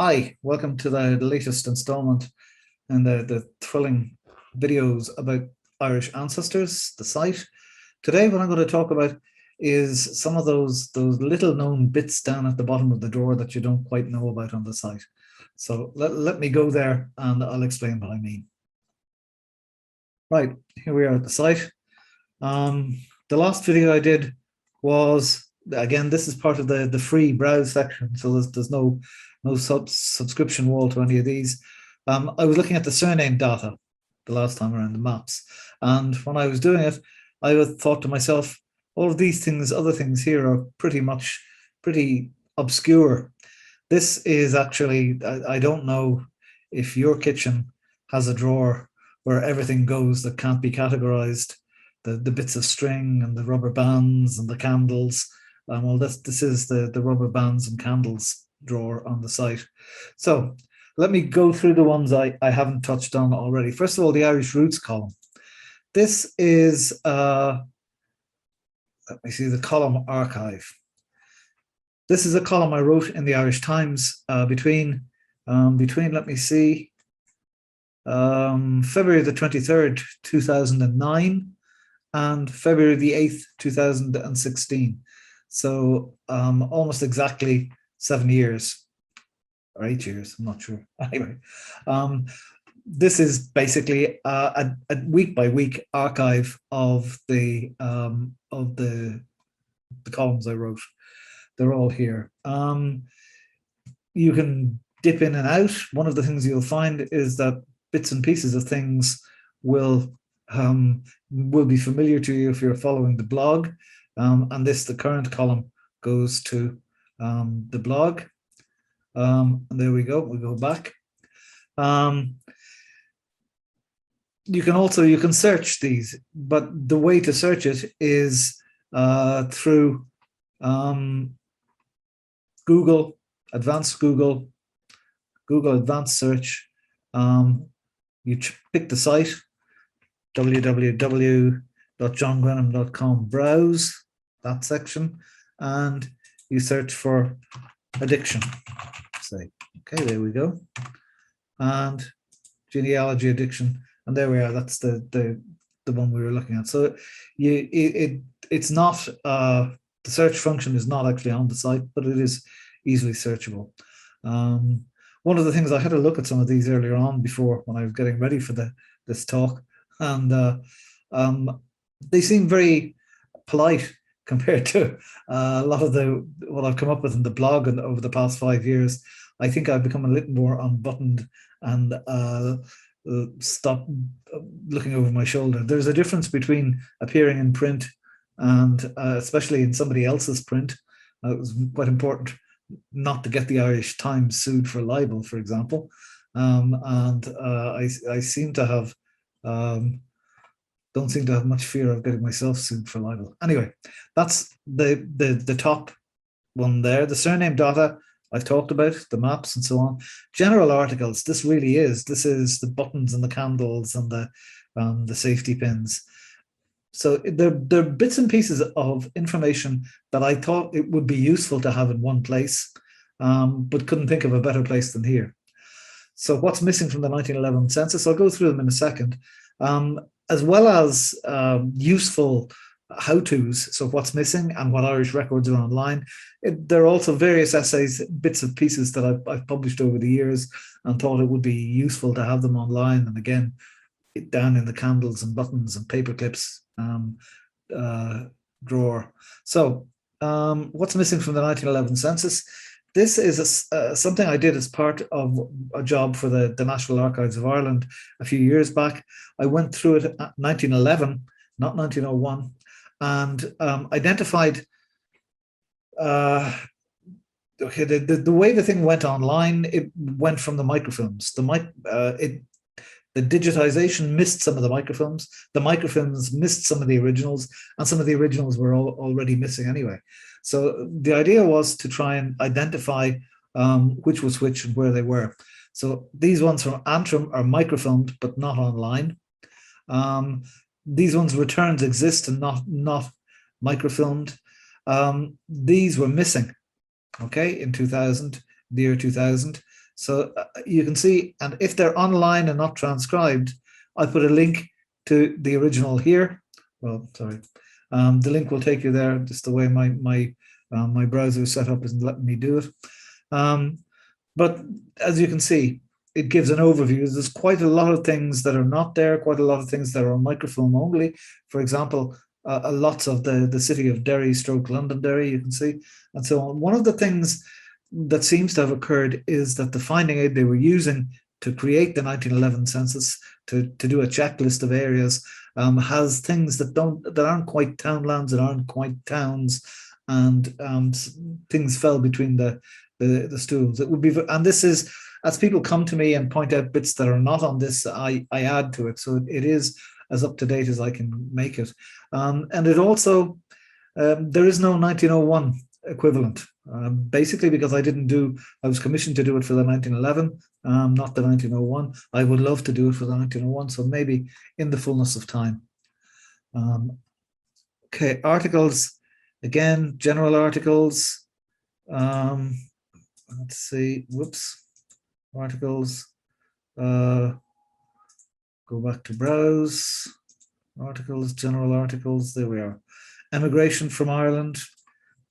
Hi, welcome to the latest installment in the thrilling videos about Irish ancestors, the site. Today, what I'm going to talk about is some of those little known bits down at the bottom of the drawer that you don't quite know about on the site. So let me go there and I'll explain what I mean. Right, here we are at the site. The last video I did was, again, this is part of the free browse section, so there's no subscription wall to any of these. I was looking at the surname data the last time around, the maps, and when I was doing it, I thought to myself, all of these things, other things here are pretty obscure. This is actually, I don't know if your kitchen has a drawer where everything goes that can't be categorized, the bits of string and the rubber bands and the candles. Well, this is the rubber bands and candles drawer on the site. So let me go through the ones I haven't touched on already. First of all, the Irish Roots column. This is, let me see, the column archive. This is a column I wrote in the Irish Times between, let me see, February the 23rd, 2009 and February the 8th, 2016. So almost exactly 7 years or 8 years, I'm not sure. Anyway, this is basically a week by week archive of the columns I wrote. They're all here. You can dip in and out. One of the things you'll find is that bits and pieces of things will be familiar to you if you're following the blog. And the current column goes to the blog. And there we go, we go back. You can search these, but the way to search it is through Google Advanced Search. You pick the site, www.johngrenham.com, browse that section, and you search for addiction. Say, okay, there we go, and genealogy addiction, and there we are. That's the one we were looking at. So it's not the search function is not actually on the site, but it is easily searchable. One of the things, I had a look at some of these earlier on before when I was getting ready for this talk, and they seem very polite compared to a lot of what I've come up with in the blog and over the past 5 years. I think I've become a little more unbuttoned and stop looking over my shoulder. There's a difference between appearing in print and especially in somebody else's print. It was quite important not to get the Irish Times sued for libel, for example. I seem to have don't seem to have much fear of getting myself sued for libel. Anyway, that's the top one there. The surname data I've talked about, the maps and so on. General articles, this is the buttons and the candles and the safety pins. So they're bits and pieces of information that I thought it would be useful to have in one place, but couldn't think of a better place than here. So what's missing from the 1911 census? I'll go through them in a second, as well as useful how-tos. So what's missing and what Irish records are online. There are also various essays, bits and pieces that I've published over the years and thought it would be useful to have them online. And again, down in the candles and buttons and paper clips drawer. So what's missing from the 1911 census? This is something I did as part of a job for the National Archives of Ireland a few years back. I went through it at 1911, not 1901, and identified okay, the way the thing went online, it went from the microfilms. The digitization missed some of the microfilms. The microfilms missed some of the originals, and some of the originals were already missing anyway. So the idea was to try and identify which was which and where they were. So these ones from Antrim are microfilmed, but not online. These ones, returns exist and not microfilmed. These were missing, okay, in 2000, the year 2000. So you can see, and if they're online and not transcribed, I put a link to the original here. Well, sorry, the link will take you there. Just the way my browser is set up isn't letting me do it. But as you can see, it gives an overview. There's quite a lot of things that are not there, quite a lot of things that are on microfilm only. For example, lots of the city of Derry stroke Londonderry, you can see, and so on. One of the things that seems to have occurred is that the finding aid they were using to create the 1911 census, to do a checklist of areas, has things that aren't quite townlands, that aren't quite towns, and things fell between the stools. It would be, and this is, as people come to me and point out bits that are not on this, I add to it, so it is as up to date as I can make it. And it also, there is no 1901 equivalent, basically because I was commissioned to do it for the 1911, not the 1901. I would love to do it for the 1901, so maybe in the fullness of time. Okay, articles, again, general articles. Let's see, whoops, articles. Go back to browse, articles, general articles, there we are. Emigration from Ireland.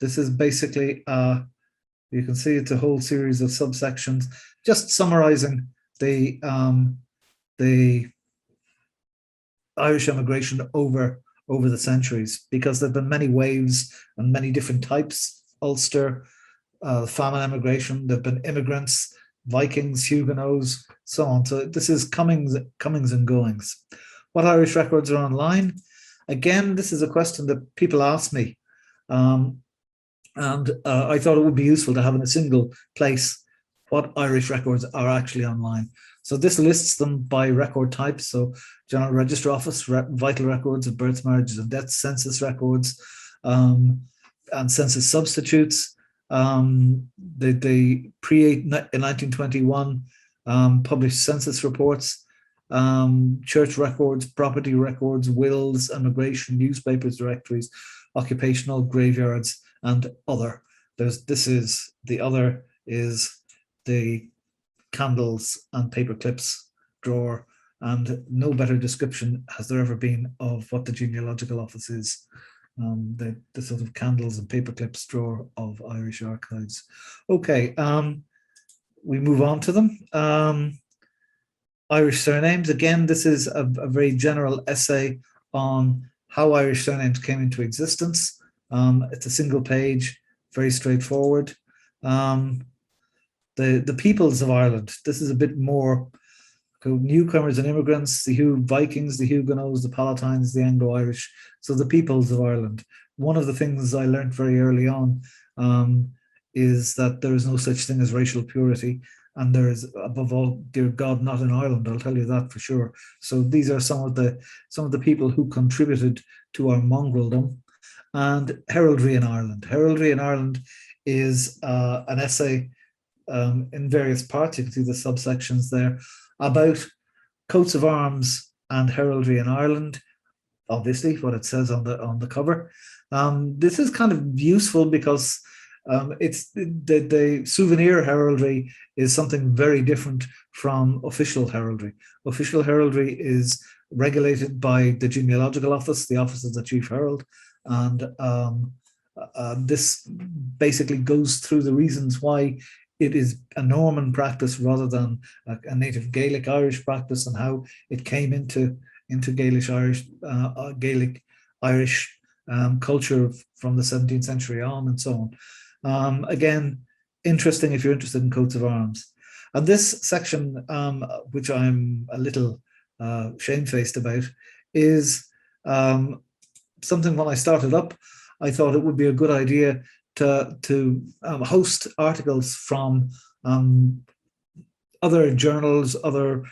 This is basically, you can see it's a whole series of subsections, just summarizing the Irish emigration over the centuries, because there have been many waves and many different types. Ulster, famine emigration, there have been immigrants, Vikings, Huguenots, so on. So this is comings and goings. What Irish records are online? Again, this is a question that people ask me. And I thought it would be useful to have in a single place what Irish records are actually online. So this lists them by record type. So General Register Office, vital records of births, marriages and deaths, census records, and census substitutes. The pre-1921 published census reports, church records, property records, wills, immigration, newspapers, directories, occupational, graveyards, and other. The other is the candles and paper clips drawer, and no better description has there ever been of what the genealogical office is. The sort of candles and paper clips drawer of Irish archives. Okay, we move on to them. Irish surnames. Again, this is a very general essay on how Irish surnames came into existence. It's a single page, very straightforward. The peoples of Ireland. This is a bit more newcomers and immigrants, the Vikings, the Huguenots, the Palatines, the Anglo-Irish. So the peoples of Ireland. One of the things I learned very early on is that there is no such thing as racial purity. And there is, above all, dear God, not in Ireland. I'll tell you that for sure. So these are some of the people who contributed to our mongraldom. And heraldry in Ireland. Heraldry in Ireland is an essay in various parts. You can see the subsections there about coats of arms and heraldry in Ireland. Obviously, what it says on the cover. This is kind of useful because it's the souvenir heraldry is something very different from official heraldry. Official heraldry is regulated by the genealogical office, the office of the chief herald, and this basically goes through the reasons why it is a Norman practice rather than a native Gaelic Irish practice, and how it came into Gaelic Irish culture from the 17th century on, and so on. Again, interesting if you're interested in coats of arms. And this section, which I'm a little shamefaced about, is something when I started up, I thought it would be a good idea to host articles from other journals, other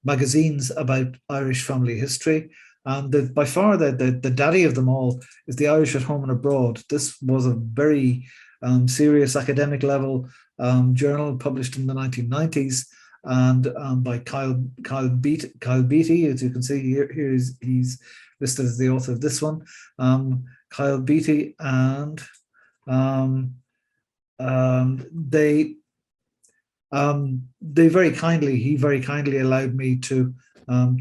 magazines about Irish family history. And by far the daddy of them all is the Irish at Home and Abroad. This was a very serious academic level journal published in the 1990s, and by Kyle Beattie, as you can see here, he's listed as the author of this one. Kyle Beattie, and they he very kindly allowed me to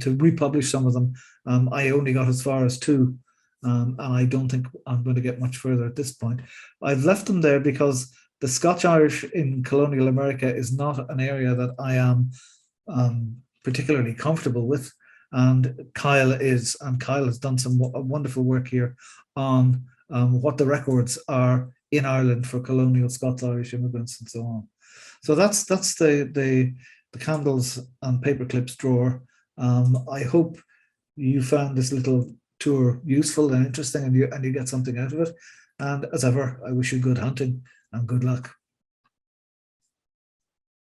republish some of them. I only got as far as 2, and I don't think I'm going to get much further at this point. I've left them there because the Scotch-Irish in colonial America is not an area that I am particularly comfortable with, and Kyle is, and Kyle has done some wonderful work here on what the records are in Ireland for colonial Scots-Irish immigrants and so on. So that's the candles and paper clips drawer. I hope you found this little tour useful and interesting, and you get something out of it. And as ever, I wish you good hunting and good luck.